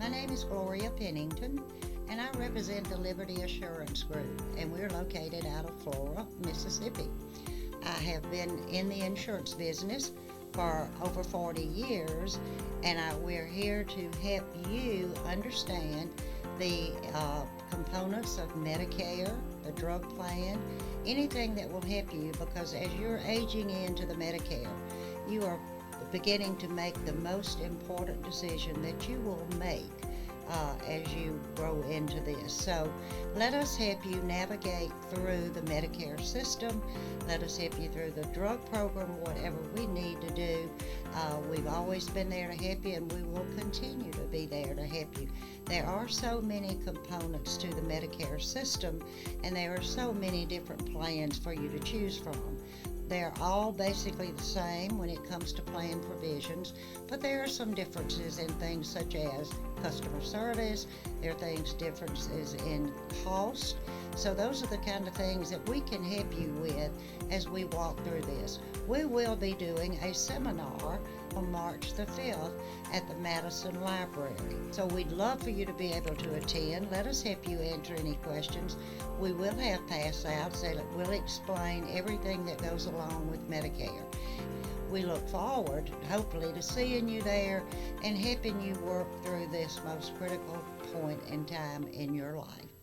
My name is Gloria Pennington, and I represent the Liberty Assurance Group, and we're located out of Flora, Mississippi. I have been in the insurance business for over 40 years, and we're here to help you understand the components of Medicare, the drug plan, anything that will help you, because as you're aging into the Medicare, you are beginning to make the most important decision that you will make as you grow into this. So let us help you navigate through the Medicare system. Let us help you through the drug program, whatever we need to do. We've always been there to help you, and we will continue to be there to help you. There are so many components to the Medicare system, and there are so many different plans for you to choose from. They're all basically the same when it comes to plan provisions, but there are some differences in things such as customer service. There are differences in cost. So those are the kind of things that we can help you with as we walk through this. We will be doing a seminar on March the 5th at the Madison Library. So we'd love for you to be able to attend. Let us help you answer any questions. We will have pass outs that will explain everything that goes along with Medicare. We look forward, hopefully, to seeing you there and helping you work through this most critical point in time in your life.